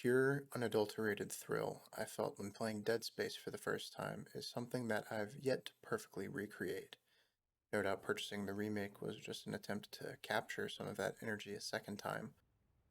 pure, unadulterated thrill I felt when playing Dead Space for the first time is something that I've yet to perfectly recreate. No doubt purchasing the remake was just an attempt to capture some of that energy a second time,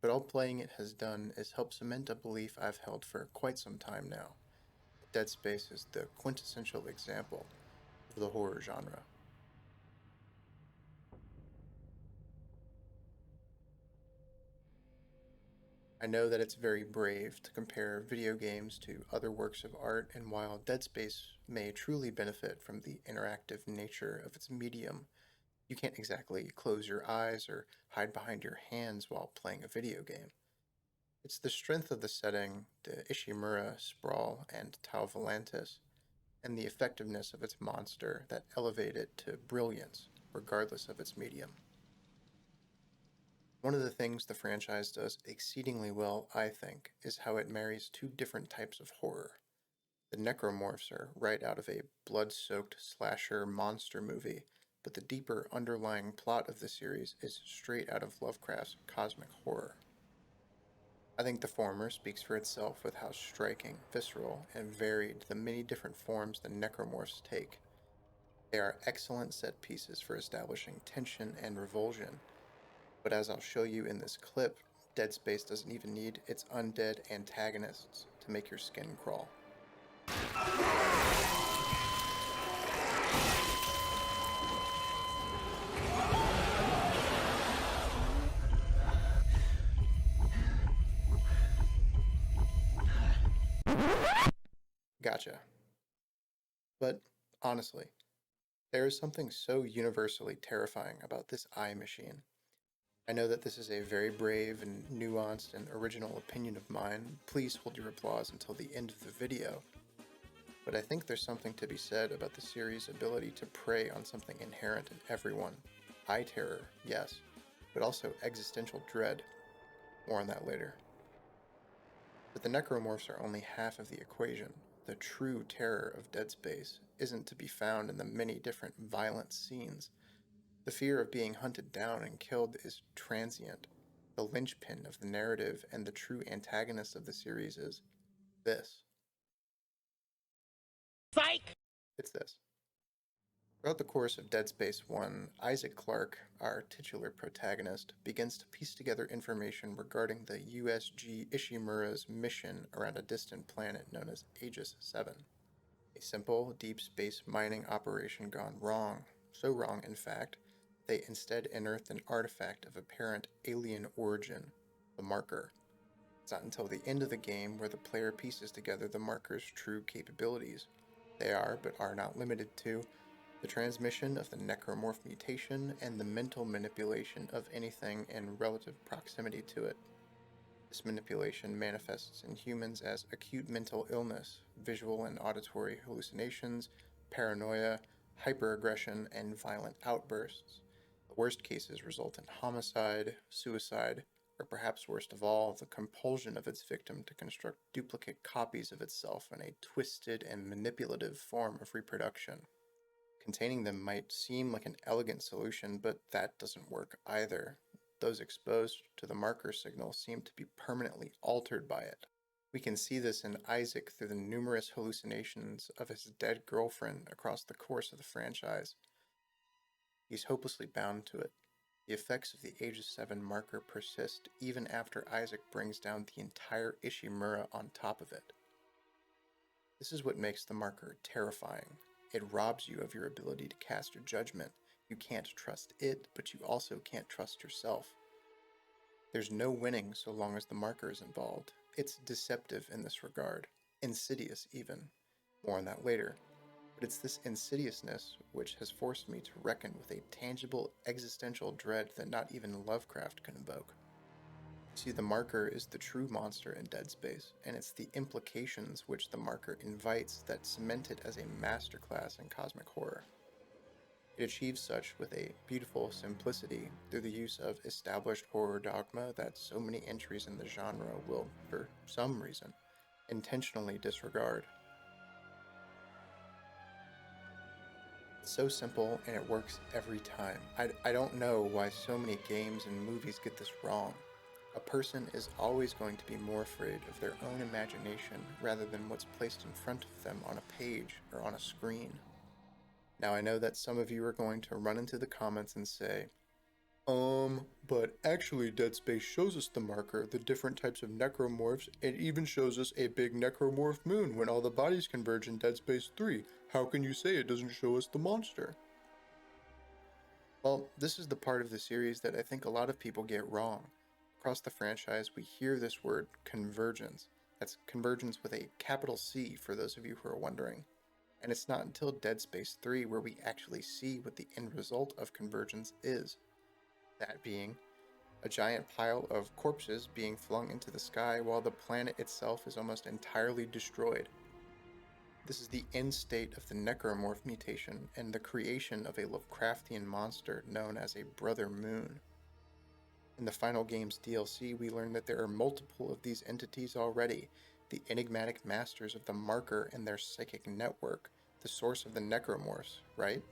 but all playing it has done is help cement a belief I've held for quite some time now. Dead Space is the quintessential example of the horror genre. I know that it's very brave to compare video games to other works of art, and while Dead Space may truly benefit from the interactive nature of its medium, you can't exactly close your eyes or hide behind your hands while playing a video game. It's the strength of the setting, the Ishimura sprawl and Tau Volantis, and the effectiveness of its monster that elevate it to brilliance, regardless of its medium. One of the things the franchise does exceedingly well, I think, is how it marries two different types of horror. The necromorphs are right out of a blood-soaked slasher monster movie, but the deeper underlying plot of the series is straight out of Lovecraft's cosmic horror. I think the former speaks for itself with how striking, visceral, and varied the many different forms the necromorphs take. They are excellent set pieces for establishing tension and revulsion, but as I'll show you in this clip, Dead Space doesn't even need its undead antagonists to make your skin crawl. Gotcha. But honestly, there is something so universally terrifying about this eye machine. I know that this is a very brave and nuanced and original opinion of mine. Please hold your applause until the end of the video. But I think there's something to be said about the series' ability to prey on something inherent in everyone. Eye terror, yes, but also existential dread. More on that later. But the necromorphs are only half of the equation. The true terror of Dead Space isn't to be found in the many different violent scenes. The fear of being hunted down and killed is transient. The linchpin of the narrative and the true antagonist of the series is this. Psych! It's this. Throughout the course of Dead Space 1, Isaac Clarke, our titular protagonist, begins to piece together information regarding the USG Ishimura's mission around a distant planet known as Aegis 7. A simple, deep space mining operation gone wrong. So wrong, in fact, they instead unearthed an artifact of apparent alien origin, the Marker. It's not until the end of the game where the player pieces together the Marker's true capabilities. They are, but are not limited to, the transmission of the necromorph mutation and the mental manipulation of anything in relative proximity to it. This manipulation manifests in humans as acute mental illness, visual and auditory hallucinations, paranoia, hyperaggression, and violent outbursts. The worst cases result in homicide, suicide, or perhaps worst of all, the compulsion of its victim to construct duplicate copies of itself in a twisted and manipulative form of reproduction. Containing them might seem like an elegant solution, but that doesn't work either. Those exposed to the marker signal seem to be permanently altered by it. We can see this in Isaac through the numerous hallucinations of his dead girlfriend across the course of the franchise. He's hopelessly bound to it. The effects of the Aegis 7 marker persist even after Isaac brings down the entire Ishimura on top of it. This is what makes the marker terrifying. It robs you of your ability to cast your judgment. You can't trust it, but you also can't trust yourself. There's no winning so long as the marker is involved. It's deceptive in this regard. Insidious, even. More on that later. But it's this insidiousness which has forced me to reckon with a tangible existential dread that not even Lovecraft can evoke. See, the marker is the true monster in Dead Space, and it's the implications which the marker invites that cement it as a masterclass in cosmic horror. It achieves such with a beautiful simplicity through the use of established horror dogma that so many entries in the genre will, for some reason, intentionally disregard. It's so simple and it works every time. I don't know why so many games and movies get this wrong. A person is always going to be more afraid of their own imagination rather than what's placed in front of them on a page or on a screen. Now, I know that some of you are going to run into the comments and say, but actually Dead Space shows us the marker, the different types of necromorphs, and even shows us a big necromorph moon when all the bodies converge in Dead Space 3. How can you say it doesn't show us the monster? Well, this is the part of the series that I think a lot of people get wrong. Across the franchise, we hear this word, convergence. That's convergence with a capital C for those of you who are wondering. And it's not until Dead Space 3 where we actually see what the end result of convergence is. That being a giant pile of corpses being flung into the sky while the planet itself is almost entirely destroyed. This is the end state of the necromorph mutation and the creation of a Lovecraftian monster known as a Brother Moon. In the final game's DLC, we learn that there are multiple of these entities already, the enigmatic masters of the marker and their psychic network, the source of the necromorphs, right?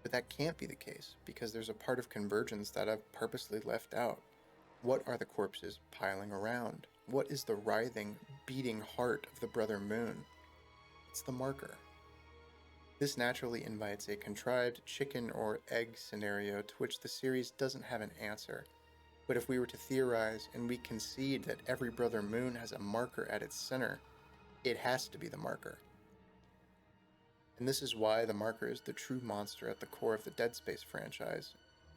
But that can't be the case, because there's a part of convergence that I've purposely left out. What are the corpses piling around? What is the writhing, beating heart of the Brother Moon? It's the marker. This naturally invites a contrived chicken or egg scenario to which the series doesn't have an answer. But if we were to theorize and we concede that every Brother Moon has a marker at its center, it has to be the marker. And this is why the marker is the true monster at the core of the Dead Space franchise.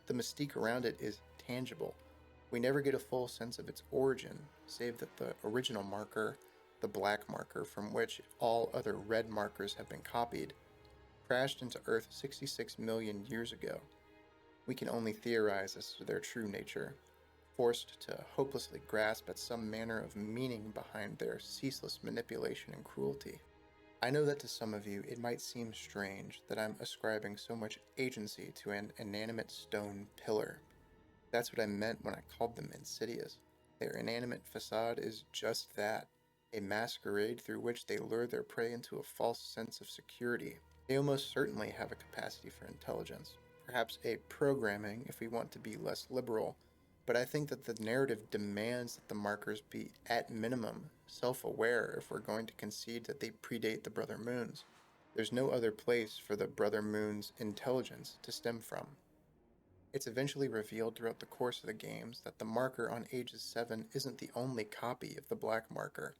The mystique around it is tangible. We never get a full sense of its origin, save that the original marker, the black marker from which all other red markers have been copied, crashed into Earth 66 million years ago. We can only theorize as to their true nature, forced to hopelessly grasp at some manner of meaning behind their ceaseless manipulation and cruelty. I know that to some of you it might seem strange that I'm ascribing so much agency to an inanimate stone pillar. That's what I meant when I called them insidious. Their inanimate facade is just that, a masquerade through which they lure their prey into a false sense of security. They almost certainly have a capacity for intelligence, perhaps a programming if we want to be less liberal, but I think that the narrative demands that the markers be, at minimum, self-aware if we're going to concede that they predate the Brother Moons. There's no other place for the Brother Moon's intelligence to stem from. It's eventually revealed throughout the course of the games that the marker on Aegis 7 isn't the only copy of the black marker,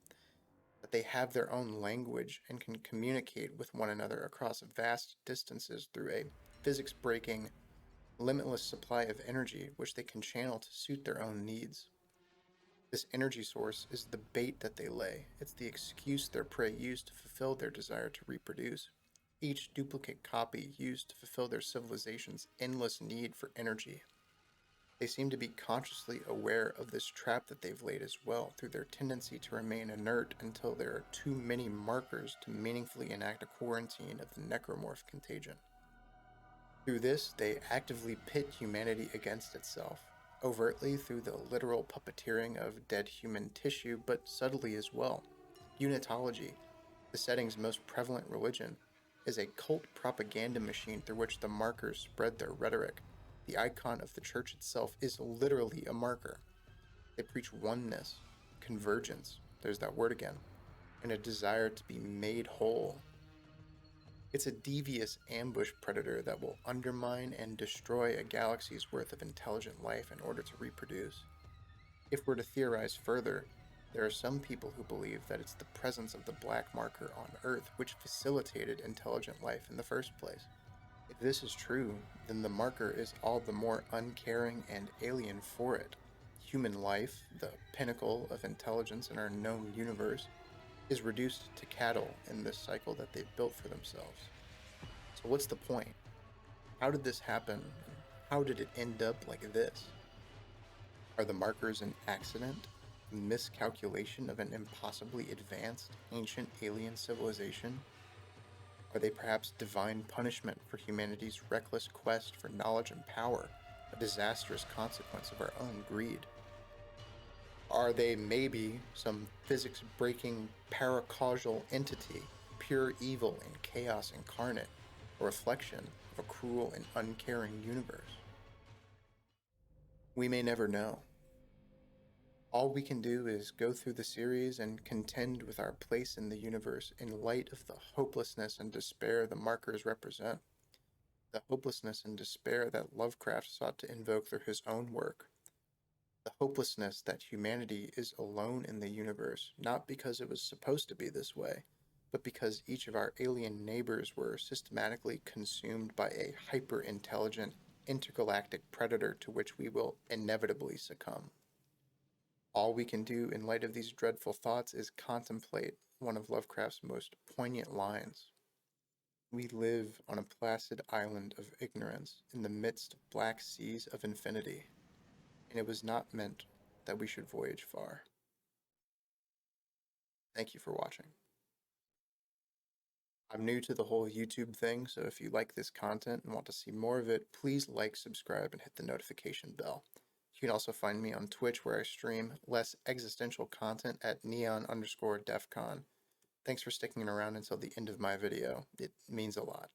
that they have their own language and can communicate with one another across vast distances through a physics-breaking, limitless supply of energy which they can channel to suit their own needs. This energy source is the bait that they lay. It's the excuse their prey use to fulfill their desire to reproduce. Each duplicate copy used to fulfill their civilization's endless need for energy. They seem to be consciously aware of this trap that they've laid as well, through their tendency to remain inert until there are too many markers to meaningfully enact a quarantine of the necromorph contagion. Through this, they actively pit humanity against itself, overtly through the literal puppeteering of dead human tissue, but subtly as well. Unitology, the setting's most prevalent religion, is a cult propaganda machine through which the markers spread their rhetoric. The icon of the church itself is literally a marker. They preach oneness, convergence, there's that word again, and a desire to be made whole. It's a devious ambush predator that will undermine and destroy a galaxy's worth of intelligent life in order to reproduce. If we're to theorize further, there are some people who believe that it's the presence of the black marker on Earth which facilitated intelligent life in the first place. If this is true, then the marker is all the more uncaring and alien for it. Human life, the pinnacle of intelligence in our known universe, is reduced to cattle in this cycle that they've built for themselves. So what's the point? How did this happen? How did it end up like this? Are the markers an accident? A miscalculation of an impossibly advanced, ancient alien civilization? Are they perhaps divine punishment for humanity's reckless quest for knowledge and power, a disastrous consequence of our own greed? Are they maybe some physics-breaking paracausal entity, pure evil and chaos incarnate, a reflection of a cruel and uncaring universe? We may never know. All we can do is go through the series and contend with our place in the universe in light of the hopelessness and despair the markers represent. The hopelessness and despair that Lovecraft sought to invoke through his own work. The hopelessness that humanity is alone in the universe, not because it was supposed to be this way, but because each of our alien neighbors were systematically consumed by a hyper-intelligent intergalactic predator to which we will inevitably succumb. All we can do in light of these dreadful thoughts is contemplate one of Lovecraft's most poignant lines. We live on a placid island of ignorance in the midst of black seas of infinity, and it was not meant that we should voyage far. Thank you for watching. I'm new to the whole YouTube thing, so if you like this content and want to see more of it, please like, subscribe, and hit the notification bell. You can also find me on Twitch where I stream less existential content at neon_defcon. Thanks for sticking around until the end of my video. It means a lot.